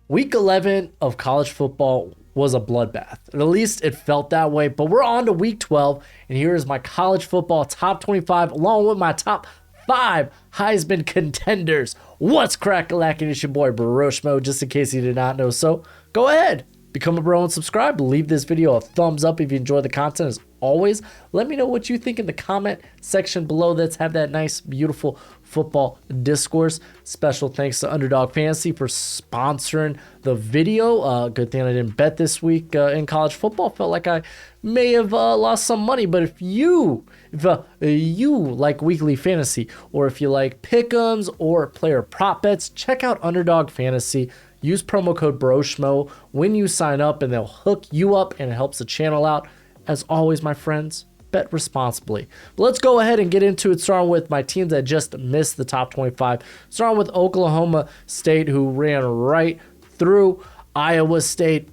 Week 11 of college football was a bloodbath. At least it felt that way. But we're on to week 12, and here is my college football top 25 along with my top 5 Heisman contenders. What's crack-a-lackin'? It's your boy Broshmo, just in case you did not know. So go ahead, become a bro and subscribe. Leave this video a thumbs up if you enjoy the content. As always, let me know what you think in the comment section below. Let's have that nice, beautiful football discourse. Special thanks to Underdog Fantasy for sponsoring the video. Good thing I didn't bet this week in college football. Felt like I may have lost some money, but if you like weekly fantasy, or if you like pick'ems or player prop bets, check out Underdog Fantasy. Use promo code Broshmo when you sign up, and they'll hook you up, and it helps the channel out. As always, my friends, bet responsibly. But let's go ahead and get into it, starting with my teams that just missed the top 25. Starting with Oklahoma State, who ran right through Iowa State.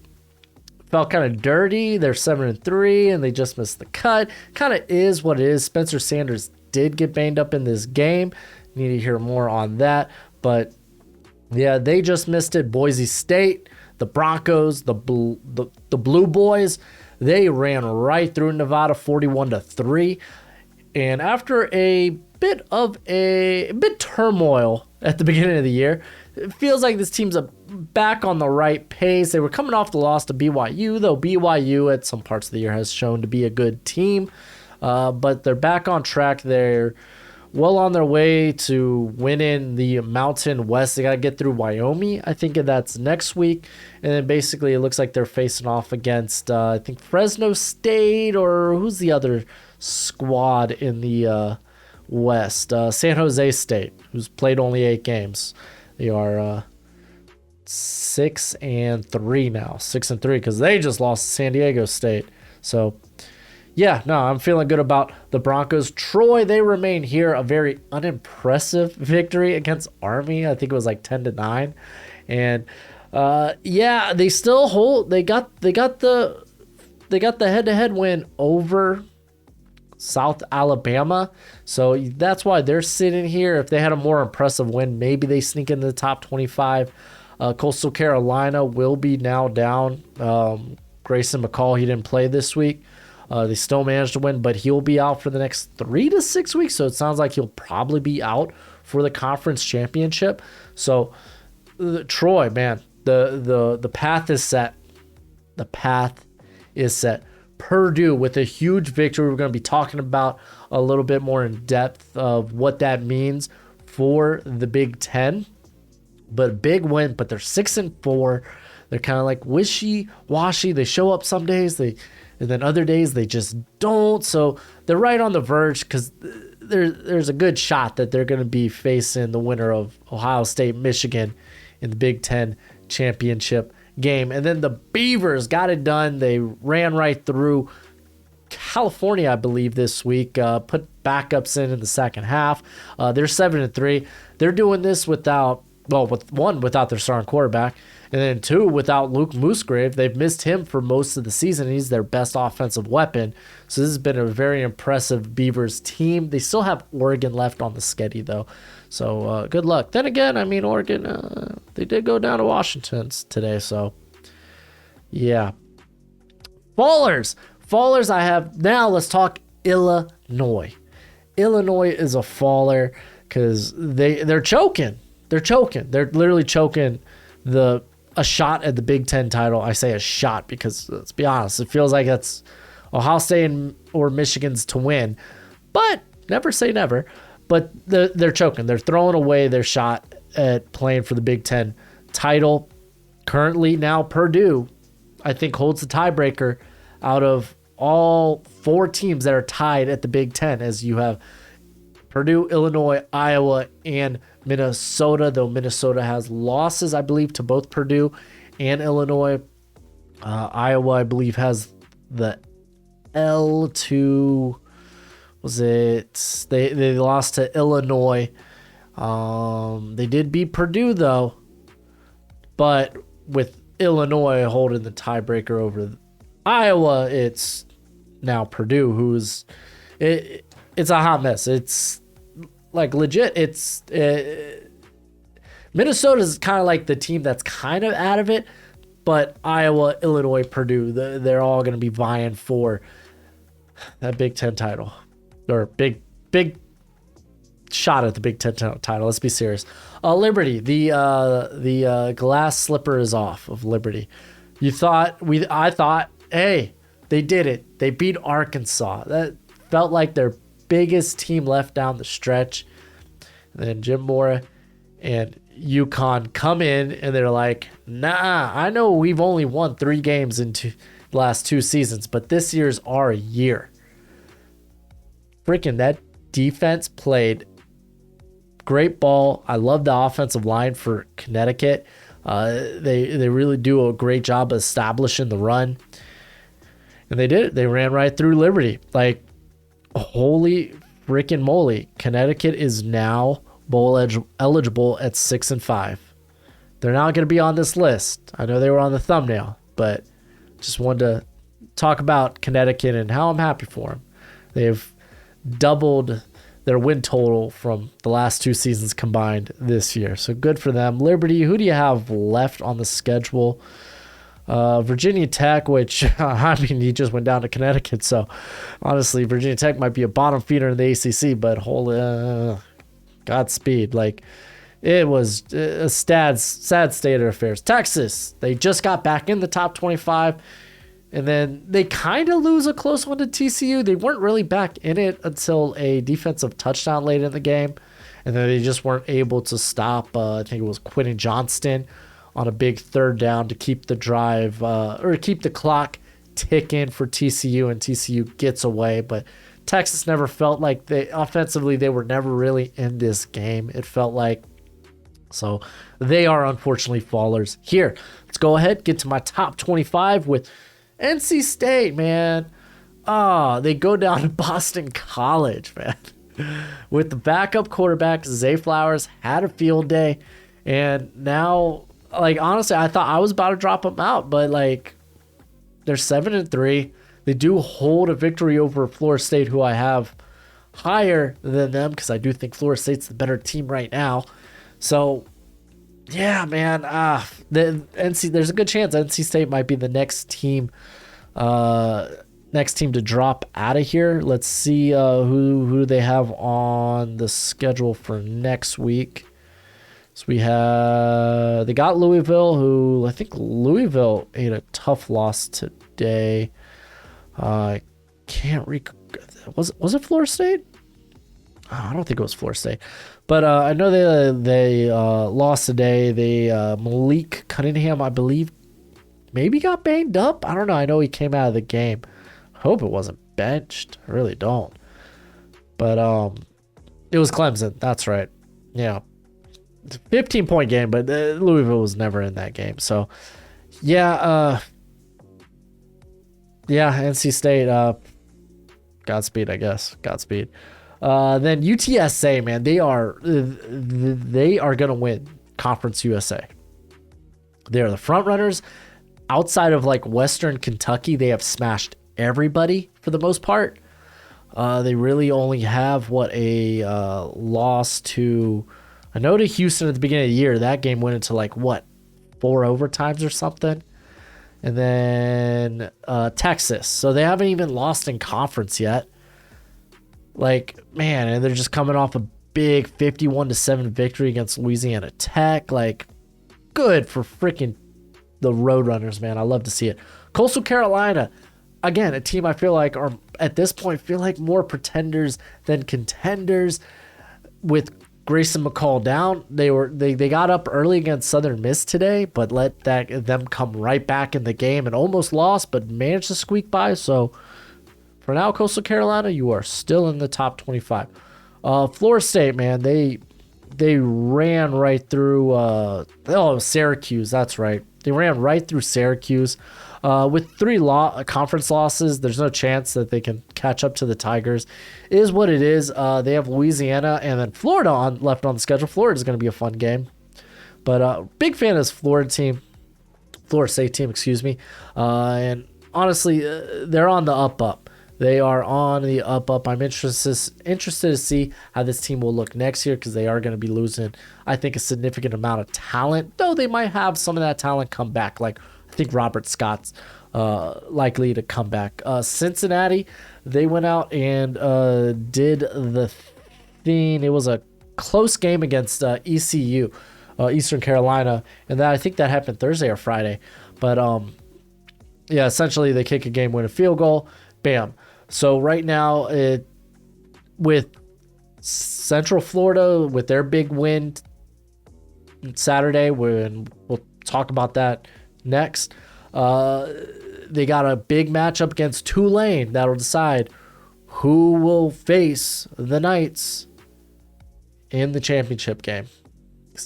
Felt kind of dirty. They're 7-3, and they just missed the cut. Kind of is what it is. Spencer Sanders did get banged up in this game. Need to hear more on that. But yeah, they just missed it. Boise State, the Broncos, the Blue Boys, they ran right through Nevada 41-3. And after a bit turmoil at the beginning of the year, it feels like this team's back on the right pace. They were coming off the loss to BYU, though BYU at some parts of the year has shown to be a good team. But they're back on track. They're well on their way to winning the Mountain West. They got to get through Wyoming. I think that's next week. And then basically it looks like they're facing off against, I think, Fresno State, or who's the other squad in the West? San Jose State, who's played only 8 games. They are 6-3 now. 6-3 because they just lost to San Diego State. So yeah, no, I'm feeling good about the Broncos. Troy, they remain here. A very unimpressive victory against Army. I think it was like 10-9. And yeah, they still hold. They got the head-to-head win over South Alabama. So that's why they're sitting here. If they had a more impressive win, maybe they sneak into the top 25. Coastal Carolina will be now down. Grayson McCall, he didn't play this week. They still managed to win, but he'll be out for the next 3 to 6 weeks. So it sounds like he'll probably be out for the conference championship. So Troy, man, the path is set. The path is set. Purdue with a huge victory. We're going to be talking about a little bit more in depth of what that means for the Big Ten. But a big win, but they're 6-4. They're kind of like wishy-washy. They show up some days, and then other days they just don't. So they're right on the verge because there's a good shot that they're going to be facing the winner of Ohio State, Michigan in the Big Ten championship game. And then the Beavers got it done. They ran right through California, I believe, this week. Put backups in the second half. They're 7-3. They're doing this without their starting quarterback, and then 2, without Luke Musgrave. They've missed him for most of the season. He's their best offensive weapon. So this has been a very impressive Beavers team. They still have Oregon left on the schedule, though. So good luck. Then again, I mean, Oregon, they did go down to Washington today. So, yeah. Fallers I have. Now let's talk Illinois. Illinois is a faller because they're choking. They're choking. They're literally choking a shot at the Big Ten title. I say a shot because, let's be honest, it feels like it's Ohio State or Michigan's to win. But never say never. But they're choking. They're throwing away their shot at playing for the Big Ten title. Currently now Purdue, I think, holds the tiebreaker out of all 4 teams that are tied at the Big Ten, as you have Purdue, Illinois, Iowa, and Minnesota, though Minnesota has losses, I believe, to both Purdue and Illinois. Iowa, I believe, has the L to, they lost to Illinois. They did beat Purdue, though, but with Illinois holding the tiebreaker over Iowa, it's now Purdue it's a hot mess. It's like legit. It's Minnesota is kind of like the team that's kind of out of it, but Iowa, Illinois, Purdue, they're all going to be vying for that Big Ten title, or big shot at the Big Ten title. Let's be serious. Liberty, the glass slipper is off of Liberty. I thought, hey, they did it. They beat Arkansas. That felt like their biggest team left down the stretch. And then Jim Mora and UConn come in and they're like, nah, I know we've only won 3 games in the last 2 seasons, but this year's our year. Freaking that defense played great ball. I love the offensive line for Connecticut. They really do a great job of establishing the run. And they did it. They ran right through Liberty. Like, holy freaking moly. Connecticut is now bowl eligible at 6-5. They're not going to be on this list. I know they were on the thumbnail, but just wanted to talk about Connecticut and how I'm happy for them. They've doubled their win total from the last 2 seasons combined this year. So good for them. Liberty, who do you have left on the schedule? Virginia Tech, which, I mean, he just went down to Connecticut. So, honestly, Virginia Tech might be a bottom feeder in the ACC, but holy Godspeed. Like, it was a sad state of affairs. Texas, they just got back in the top 25. And then they kind of lose a close one to TCU. They weren't really back in it until a defensive touchdown late in the game. And then they just weren't able to stop, I think it was Quentin Johnston, on a big 3rd down to keep the drive, or keep the clock ticking for TCU, and TCU gets away. But Texas never felt like offensively, they were never really in this game, it felt like. So they are unfortunately fallers. Here, let's go ahead, get to my top 25 with NC State, man. They go down to Boston College, man. With the backup quarterback, Zay Flowers, had a field day. And now, like, honestly, I thought I was about to drop them out. But, like, they're 7-3. They do hold a victory over Florida State, who I have higher than them, because I do think Florida State's the better team right now. So, yeah, man. There's a good chance NC State might be the next team to drop out of here. Let's see who they have on the schedule for next week. So they got Louisville, who I think Louisville ate a tough loss today. I can't recall. Was it Florida State? I don't think it was Florida State. But I know they lost today. Malik Cunningham, I believe, maybe got banged up. I don't know. I know he came out of the game. Hope it wasn't benched. I really don't. But it was Clemson. That's right. Yeah. 15-point game, but Louisville was never in that game. So, yeah. NC State. Godspeed, I guess. Godspeed. Then UTSA, man, they are going to win Conference USA. They are the front runners. Outside of like Western Kentucky, they have smashed everybody for the most part. They really only have a loss to, I know, to Houston at the beginning of the year. That game went into 4 overtimes or something. And then Texas. So they haven't even lost in conference yet. Man, and they're just coming off a big 51-7 victory against Louisiana Tech. Good for freaking the Roadrunners, man. I love to see it. Coastal Carolina, again, a team I feel like are at this point more pretenders than contenders. With Grayson McCall down, they got up early against Southern Miss today, but let them come right back in the game and almost lost, but managed to squeak by. So for now, Coastal Carolina, you are still in the top 25. Florida State, man, they ran right through Syracuse. That's right. They ran right through Syracuse. With 3 conference losses, there's no chance that they can catch up to the Tigers. It is what it is. They have Louisiana and then Florida left on the schedule. Florida is going to be a fun game. But big fan of this Florida State team, excuse me. And honestly, they're on the up. They are on the up. I'm interested to see how this team will look next year because they are going to be losing, I think, a significant amount of talent, though they might have some of that talent come back. Like, I think Robert Scott's likely to come back. Cincinnati, they went out and did the thing. It was a close game against ECU, Eastern Carolina, and I think that happened Thursday or Friday. But yeah, essentially they kick a game-winning field goal. Bam. So right now, with Central Florida, with their big win Saturday, when we'll talk about that next, they got a big matchup against Tulane that'll decide who will face the Knights in the championship game. I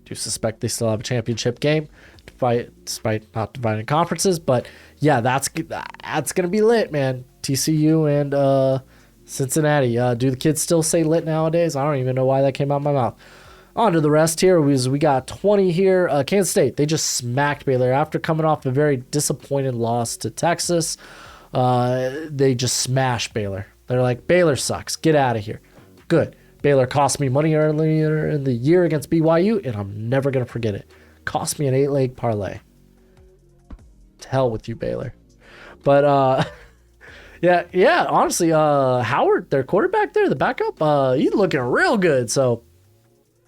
do suspect they still have a championship game despite not dividing conferences, but yeah, that's gonna be lit, man. TCU and Cincinnati. Do the kids still say lit nowadays? I don't even know why that came out of my mouth. On to the rest here. We got 20 here. Kansas State, they just smacked Baylor after coming off a very disappointing loss to Texas. They just smashed Baylor. They're like, Baylor sucks. Get out of here. Good. Baylor cost me money earlier in the year against BYU, and I'm never going to forget it. Cost me an 8-leg parlay. To hell with you, Baylor. But, yeah, honestly, Howard, their quarterback there, the backup, he's looking real good. So,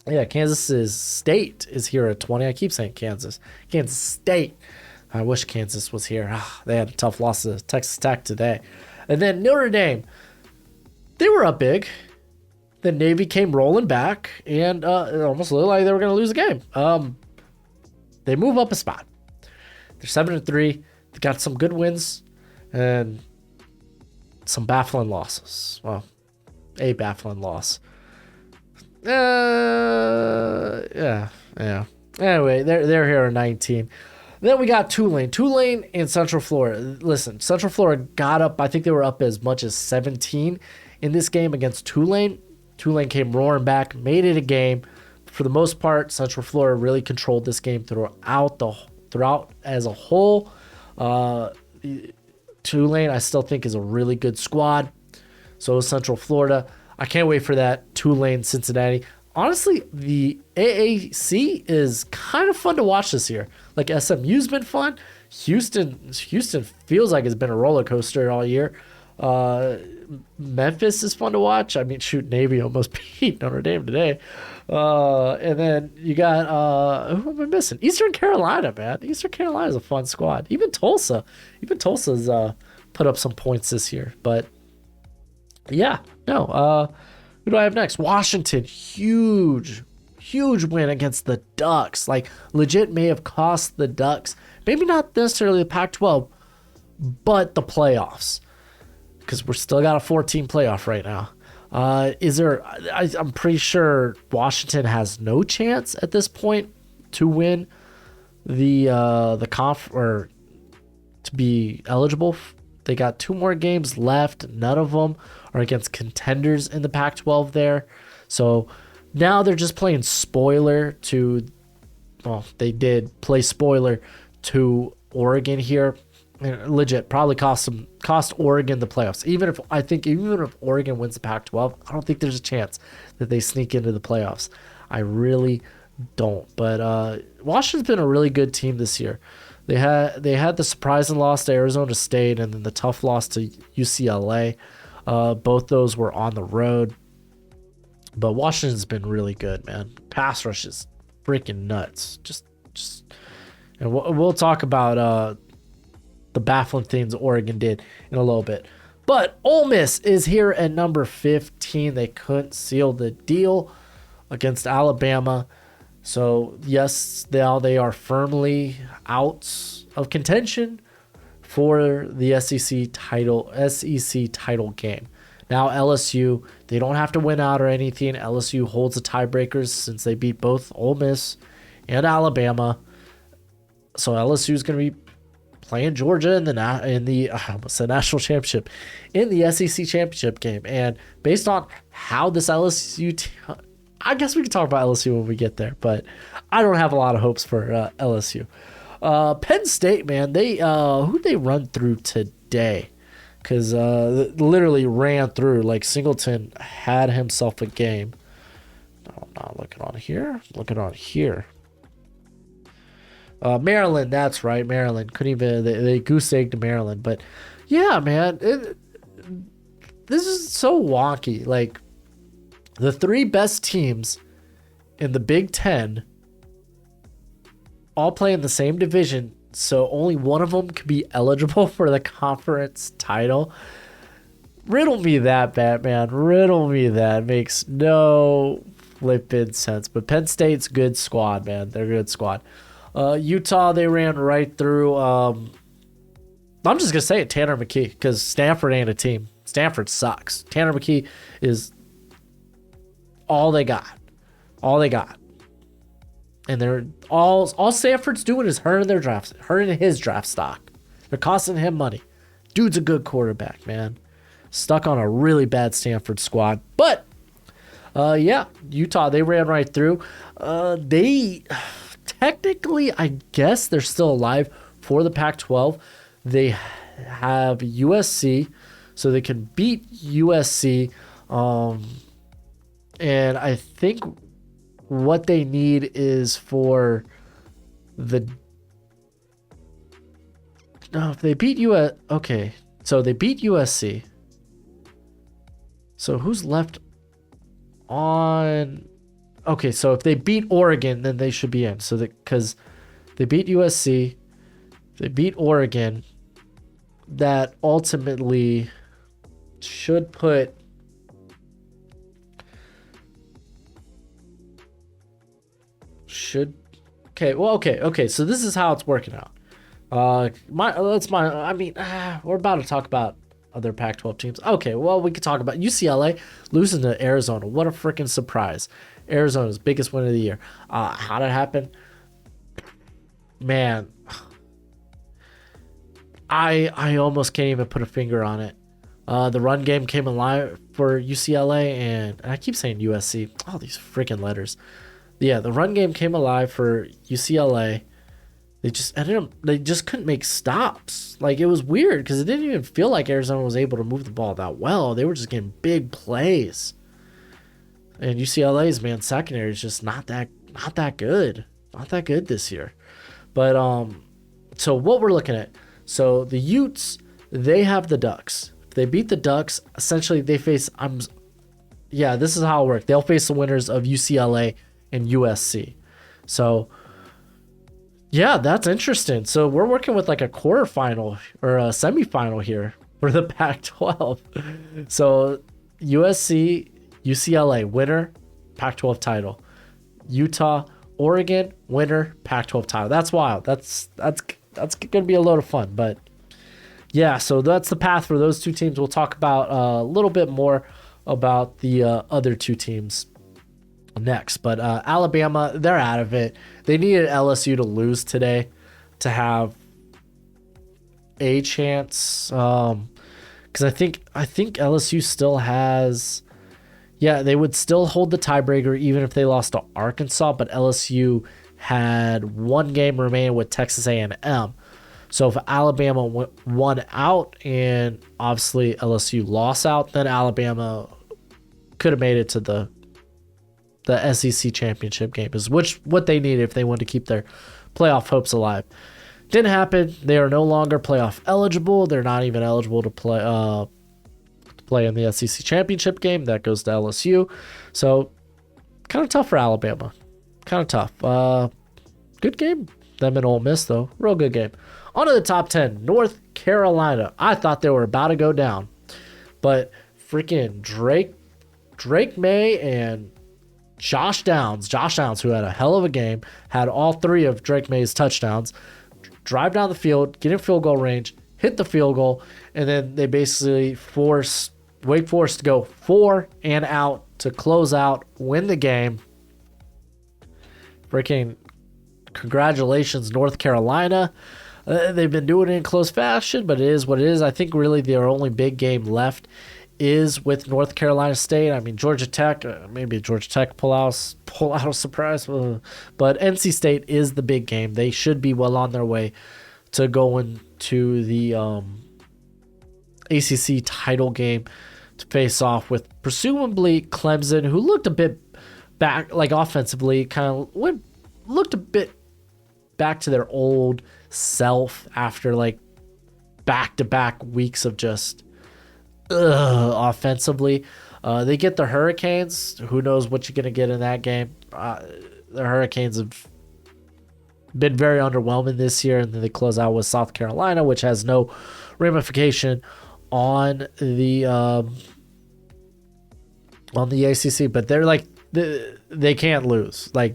yeah, Kansas State is here at 20. I keep saying Kansas State. I wish Kansas was here. They had a tough loss to Texas Tech today. And then Notre Dame, they were up big. The Navy came rolling back, and it almost looked like they were going to lose the game. They move up a spot. They're 7-3. They got some good wins and some baffling losses. Well, a baffling loss. Yeah. Anyway, they're here at 19. Then we got Tulane and Central Florida. Listen, Central Florida got up. I think they were up as much as 17 in this game against Tulane. Tulane came roaring back, made it a game. For the most part, Central Florida really controlled this game throughout as a whole. Tulane, I still think, is a really good squad. So is Central Florida. I can't wait for that. Tulane, Cincinnati. Honestly, the AAC is kind of fun to watch this year. Like, SMU's been fun. Houston feels like it's been a roller coaster all year. Memphis is fun to watch. I mean, shoot, Navy almost beat Notre Dame today. And then you got, who am I missing? Eastern Carolina, man. Eastern Carolina is a fun squad. Even Tulsa's put up some points this year. But yeah, no. Who do I have next? Washington, huge win against the Ducks. Like, legit may have cost the Ducks, maybe not necessarily the Pac-12, but the playoffs, because we're still got a 14 playoff right now. I'm pretty sure Washington has no chance at this point to win the conf or to be eligible. They got 2 more games left. None of them are against contenders in the Pac-12 there. So now they're just playing spoiler to, well, they did play spoiler to Oregon here. And legit, probably cost Oregon the playoffs. Even if Oregon wins the Pac-12, I don't think there's a chance that they sneak into the playoffs. I really don't. But Washington's been a really good team this year. They had the surprising loss to Arizona State and then the tough loss to UCLA. Both those were on the road. But Washington's been really good, man. Pass rush is freaking nuts. Just and we'll talk about the baffling things Oregon did in a little bit. But Ole Miss is here at number 15. They couldn't seal the deal against Alabama. So, yes, now they are firmly out of contention for the SEC title game. Now, LSU, they don't have to win out or anything. LSU holds the tiebreakers since they beat both Ole Miss and Alabama. So, LSU is going to be playing Georgia in the national championship, in the SEC championship game. And based on how this LSU I guess we can talk about LSU when we get there, but I don't have a lot of hopes for LSU. Penn State, man, who'd they run through today? because literally ran through. Like Singleton had himself a game. No, I'm not looking on here. Looking on here. Maryland, that's right. Maryland couldn't even. They goose egged Maryland, but yeah, man, this is so wonky. Like the three best teams in the Big Ten all play in the same division, so only one of them could be eligible for the conference title. Riddle me that, Batman. Riddle me that. Makes no flippin' sense. But Penn State's good squad, man. They're a good squad. Utah, they ran right through. I'm just going to say it, Tanner McKee, because Stanford ain't a team. Stanford sucks. Tanner McKee is all they got. All they got. And they're all Stanford's doing is hurting his draft stock. They're costing him money. Dude's a good quarterback, man. Stuck on a really bad Stanford squad. But yeah, Utah, they ran right through. They technically, I guess they're still alive for the Pac-12. They have USC, so they can beat USC. And I think what they need is for the... No, if they beat US... Okay, so they beat USC. So who's left on... Okay, so if they beat Oregon, then they should be in. So that, because they beat USC, they beat Oregon, that ultimately should put... Okay. So this is how it's working out. We're about to talk about other Pac-12 teams. Okay, well, we could talk about UCLA losing to Arizona. What a freaking surprise. Arizona's biggest win of the year. How did it happen? Man, I almost can't even put a finger on it. The run game came alive for UCLA, and I keep saying USC. All these freaking letters. Yeah, the run game came alive for UCLA. They just couldn't make stops. Like, it was weird because it didn't even feel like Arizona was able to move the ball that well. They were just getting big plays. And UCLA's secondary is just not that good. Not that good this year. But so what we're looking at. So the Utes, they have the Ducks. If they beat the Ducks, essentially they face this is how it works. They'll face the winners of UCLA and USC. So yeah, that's interesting. So we're working with like a quarterfinal or a semifinal here for the Pac-12. So USC, UCLA, winner, Pac-12 title. Utah, Oregon, winner, Pac-12 title. That's wild. That's going to be a load of fun. But yeah, so that's the path for those two teams. We'll talk about a little bit more about the other two teams next. But Alabama, they're out of it. They needed LSU to lose today to have a chance. Because I think LSU still has... Yeah, they would still hold the tiebreaker even if they lost to Arkansas, but LSU had one game remaining with Texas A&M. So if Alabama won out and obviously LSU lost out, then Alabama could have made it to the SEC championship game, is what they needed if they wanted to keep their playoff hopes alive. Didn't happen. They are no longer playoff eligible. They're not even eligible to play in the SEC championship game. That goes to LSU. So kind of tough for Alabama. Kind of tough. Good game. Them and Ole Miss, though. Real good game. On to the top 10. North Carolina. I thought they were about to go down. But freaking Drake May and Josh Downs, who had a hell of a game, had all three of Drake May's touchdowns, drive down the field, get in field goal range, hit the field goal, and then they basically forced Wake Forest to go 4 and out to close out, win the game. Freaking congratulations, North Carolina. They've been doing it in close fashion, but it is what it is. I think really their only big game left is with North Carolina State. I mean, Georgia Tech, maybe Georgia Tech pull out a surprise, but NC State is the big game. They should be well on their way to going to the ACC title game to face off with presumably Clemson, who looked a bit back, like offensively, looked a bit back to their old self after like back-to-back weeks of just offensively. They get the Hurricanes. Who knows what you're going to get in that game. The Hurricanes have been very underwhelming this year, and then they close out with South Carolina, which has no ramification on the ACC. But they're like they can't lose. I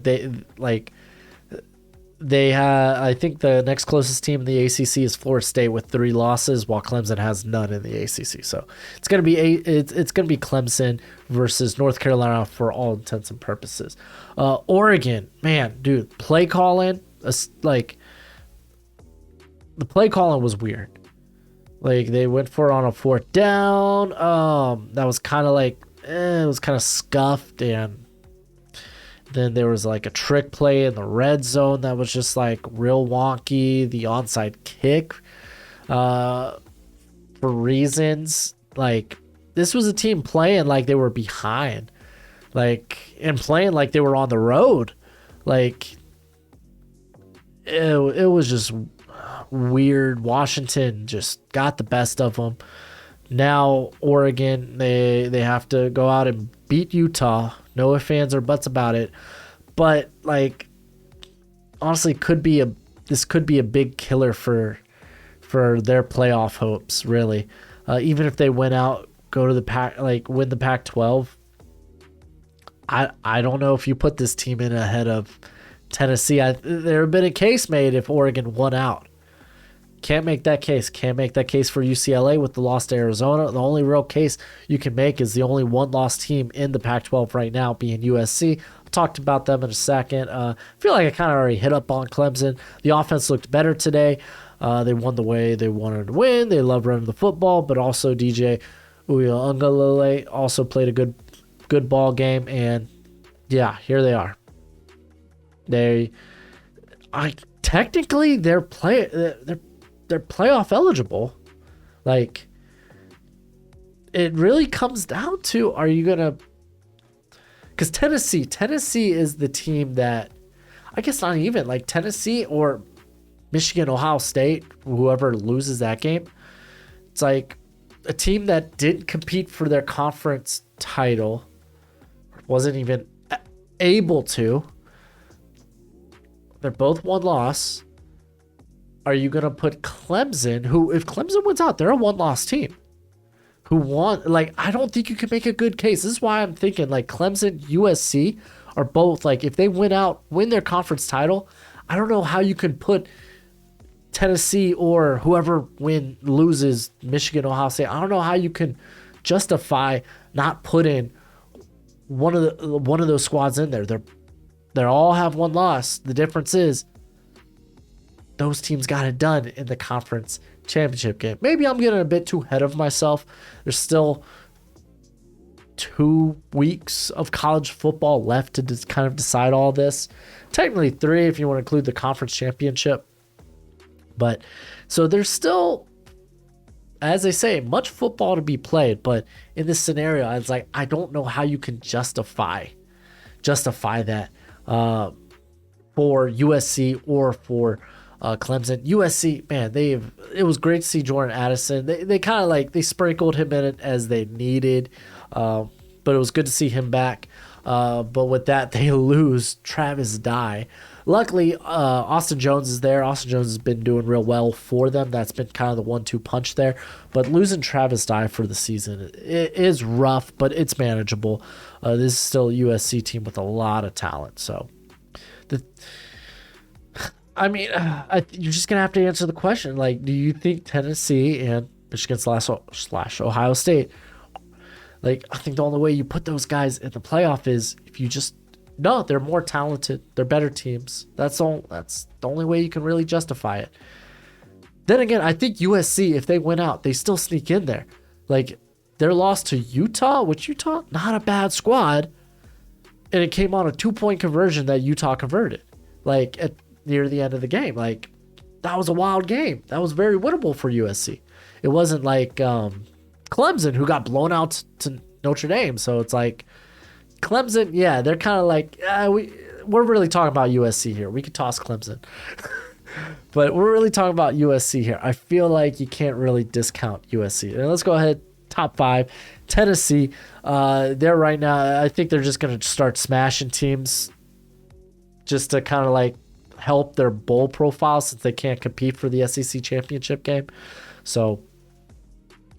think the next closest team in the ACC is Florida State with 3 losses, while Clemson has none in the ACC. So it's gonna be Clemson versus North Carolina for all intents and purposes. Oregon, man, dude, play calling, the play calling was weird. Like they went for it on a 4th down. That was kind of like it was kind of scuffed, and then there was like a trick play in the red zone that was just like real wonky. The onside kick, for reasons like this was a team playing like they were behind, and playing like they were on the road. Like it was just weird. Washington just got the best of them. Now Oregon, they have to go out and beat Utah. No ifs, ands, or buts about it. But like, honestly, this could be a big killer for their playoff hopes. Really, even if they went out, go to the pack, win the Pac-12. I don't know if you put this team in ahead of Tennessee. There have been a case made if Oregon won out. Can't make that case. Can't make that case for UCLA with the loss to Arizona. The only real case you can make is the only one-loss team in the Pac-12 right now being USC. I'll talk about them in a second. I feel like I kind of already hit up on Clemson. The offense looked better today. They won the way they wanted to win. They love running the football, but also DJ Uiagalelei also played a good ball game, and yeah, here they are. Technically they're playoff eligible. Like, it really comes down to, are you gonna, because Tennessee is the team that, I guess not even, like Tennessee or Michigan, Ohio State, whoever loses that game, it's like a team that didn't compete for their conference title, wasn't even able to. They're both one loss. Are you going to put Clemson, who, if Clemson wins out, they're a one-loss team, who won? Like, I don't think you can make a good case. This is why I'm thinking, like, Clemson, USC are both, like, if they win out, win their conference title, I don't know how you can put Tennessee or whoever loses, Michigan, Ohio State. I don't know how you can justify not putting one of those squads in there. They all have one loss. The difference is those teams got it done in the conference championship game. Maybe I'm getting a bit too ahead of myself. There's still 2 weeks of college football left to just kind of decide all this. Technically 3 if you want to include the conference championship. But so there's still, as they say, much football to be played. But in this scenario, it's like, I don't know how you can justify that for USC or for Clemson. USC, man, it was great to see Jordan Addison. They kind of they sprinkled him in it as they needed, but it was good to see him back. But with that, they lose Travis Dye. Luckily, Austin Jones is there. Austin Jones has been doing real well for them. That's been kind of the 1-2 punch there. But losing Travis Dye for the season, it is rough, but it's manageable. This is still a USC team with a lot of talent. So, you're just going to have to answer the question. Like, do you think Tennessee and Michigan / Ohio State, like, I think the only way you put those guys in the playoff is if you just, no, they're more talented. They're better teams. That's the only way you can really justify it. Then again, I think USC, if they win out, they still sneak in there. Like, their loss to Utah, which Utah, not a bad squad. And it came on a 2-point conversion that Utah converted, like, near the end of the game. Like, that was a wild game. That was very winnable for USC. It wasn't like Clemson, who got blown out to Notre Dame. So it's like Clemson, yeah, they're kind of like, we're really talking about USC here. We could toss Clemson. But we're really talking about USC here. I feel like you can't really discount USC. And let's go ahead, top 5. Tennessee, they're right now, I think they're just going to start smashing teams just to kind of like help their bowl profile since they can't compete for the SEC championship game. So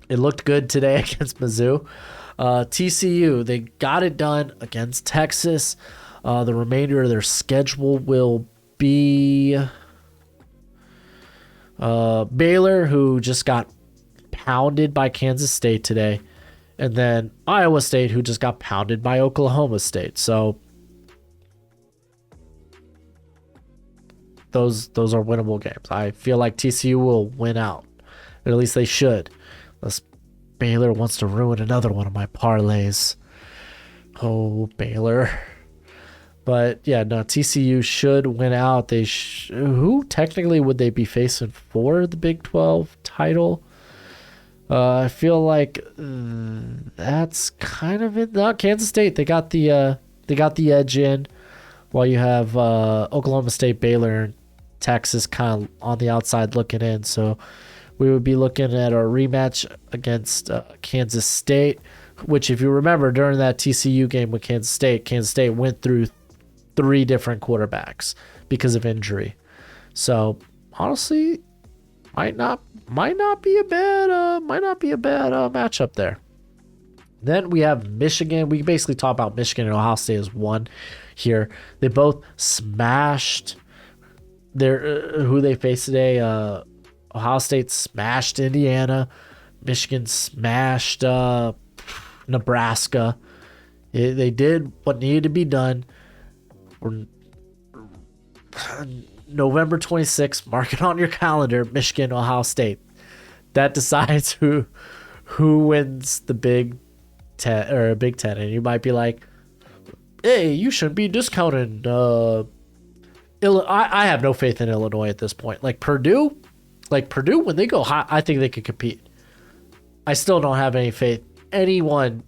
it looked good today against Mizzou. TCU, they got it done against Texas. The remainder of their schedule will be Baylor, who just got pounded by Kansas State today, and then Iowa State, who just got pounded by Oklahoma State. So those are winnable games. I feel like TCU will win out. At least they should. Unless Baylor wants to ruin another one of my parlays. Oh, Baylor. But yeah, no, TCU should win out. Who technically would they be facing for the Big 12 title? I feel like that's kind of it. No, Kansas State, they got the edge in, while you have Oklahoma State, Baylor, and Texas kind of on the outside looking in. So we would be looking at a rematch against Kansas State, which, if you remember, during that TCU game with Kansas State went through 3 different quarterbacks because of injury. So honestly, might not be a bad matchup there. Then we have Michigan. We basically talk about Michigan and Ohio State as one here. They both smashed their who they faced today. Ohio State smashed Indiana. Michigan smashed Nebraska. They did what needed to be done. November 26th, mark it on your calendar. Michigan, Ohio State. That decides who wins the Big Ten, and you might be like, "Hey, you shouldn't be discounting." I have no faith in Illinois at this point. Like Purdue, when they go high, I think they could compete. I still don't have any faith anyone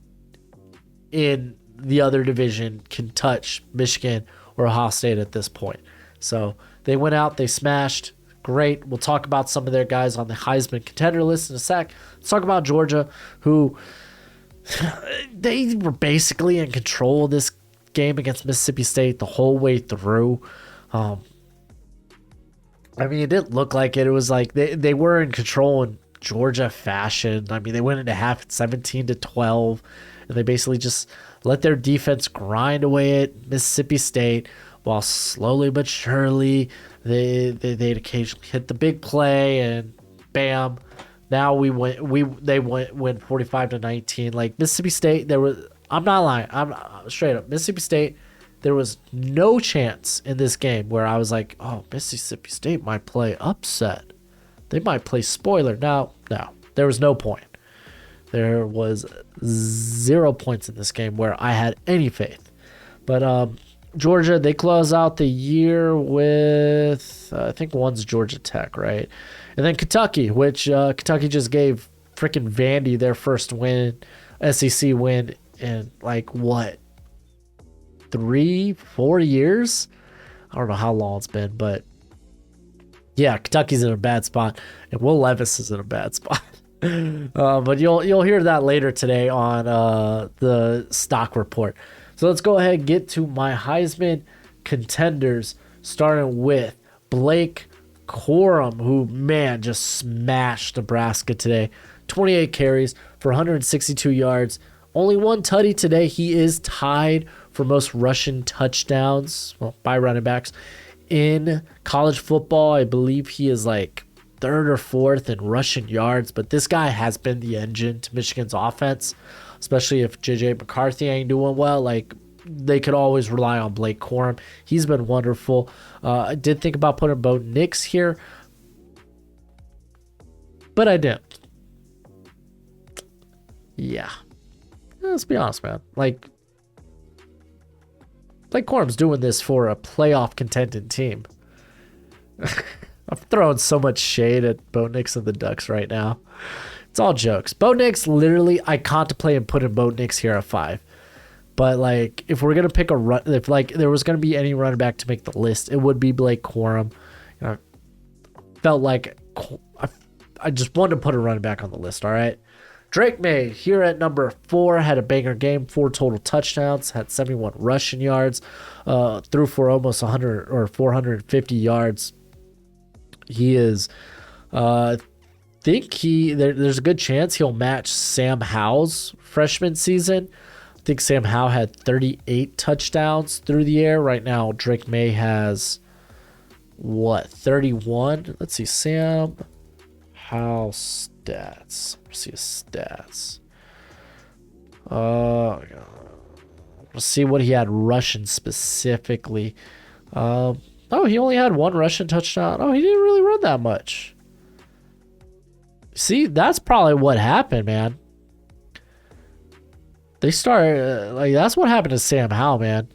in the other division can touch Michigan or Ohio State at this point. So they went out, they smashed. Great. We'll talk about some of their guys on the Heisman contender list in a sec. Let's talk about Georgia, who they were basically in control of this game against Mississippi State the whole way through. I mean, it didn't look like it. It was like they were in control in Georgia fashion. I mean, they went into half at 17-12, and they basically just let their defense grind away at Mississippi State, while slowly but surely they'd occasionally hit the big play, and bam, now they went 45-19. Like Mississippi State, I'm not lying, I'm straight up, Mississippi State, there was no chance in this game where I was like, oh, Mississippi State might play upset. They might play spoiler. No, there was no point. There was 0 points in this game where I had any faith. But Georgia, they close out the year with, I think one's Georgia Tech, right? And then Kentucky, which Kentucky just gave freaking Vandy their first win, SEC win in like what, 3-4 years? I don't know how long it's been, but yeah, Kentucky's in a bad spot, and Will Levis is in a bad spot. But you'll hear that later today on the stock report. So let's go ahead and get to my Heisman contenders, starting with Blake Corum, who, man, just smashed Nebraska today. 28 carries for 162 yards. Only one tutty today. He is tied for most rushing touchdowns, by running backs in college football. I believe he is like 3rd or 4th in rushing yards, but this guy has been the engine to Michigan's offense, especially if J.J. McCarthy ain't doing well. Like, they could always rely on Blake Corum. He's been wonderful. I did think about putting Bo Nix here, but I didn't. Yeah. Let's be honest, man. Like, Blake Corum's doing this for a playoff contending team. I'm throwing so much shade at Bo Nix and the Ducks right now. It's all jokes. Bo Nix, literally, I contemplate putting Bo Nix here at 5. But, like, if we're going to pick a run, if, like, there was going to be any running back to make the list, it would be Blake Corum. You know, felt like I just wanted to put a running back on the list, all right? Drake May, here at number 4, had a banger game, 4 total touchdowns, had 71 rushing yards, threw for almost 100 or 450 yards. He is, there's a good chance he'll match Sam Howell's freshman season. I think Sam Howell had 38 touchdowns through the air. Right now, Drake May has, 31? Let's see, Sam Howell stats. Let's see his stats. Let's see what he had rushing specifically. Oh, he only had 1 rushing touchdown. Oh, he didn't really run that much. See, that's probably what happened, man. They started, that's what happened to Sam Howell, man.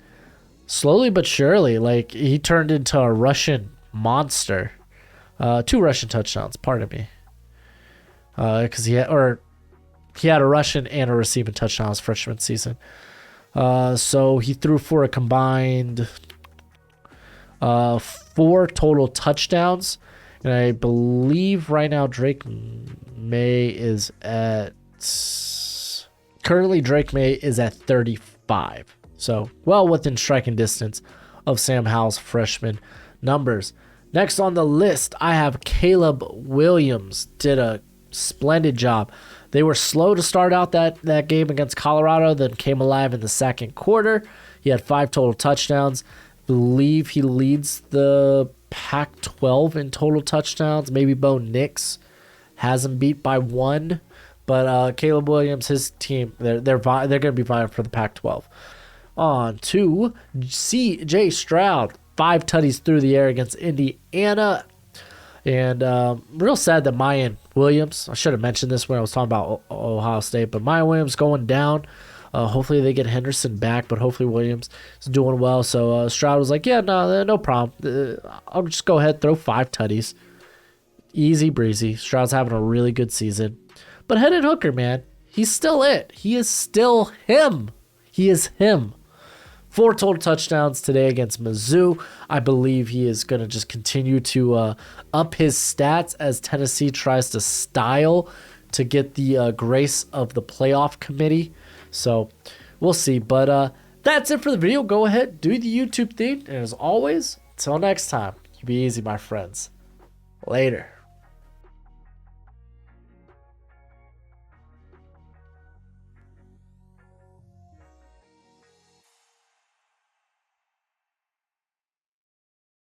Slowly but surely, he turned into a Russian monster. 2 Russian touchdowns, pardon me. Because he had a Russian and a receiving touchdown his freshman season. So he threw for a combined 4 total touchdowns. And I believe right now Drake May is at... Currently, Drake May is at 35. So, well within striking distance of Sam Howell's freshman numbers. Next on the list, I have Caleb Williams. Did a splendid job. They were slow to start out that game against Colorado, then came alive in the second quarter. He had 5 total touchdowns. Believe he leads the Pac-12 in total touchdowns. Maybe Bo Nix has him beat by 1. But Caleb Williams, his team, they're going to be vying for the Pac-12. On to C.J. Stroud. 5 tutties through the air against Indiana. And real sad that Mayan Williams, I should have mentioned this when I was talking about Ohio State, but Mayan Williams going down. Hopefully they get Henderson back, but hopefully Williams is doing well. So Stroud was like, yeah, no problem. I'll just go ahead, throw 5 tutties. Easy breezy. Stroud's having a really good season. But Hendon Hooker, man, he's still it. He is still him. He is him. 4 total touchdowns today against Mizzou. I believe he is going to just continue to up his stats as Tennessee tries to style to get the grace of the playoff committee. So we'll see. But that's it for the video. Go ahead, do the YouTube thing. And as always, until next time, you be easy, my friends. Later.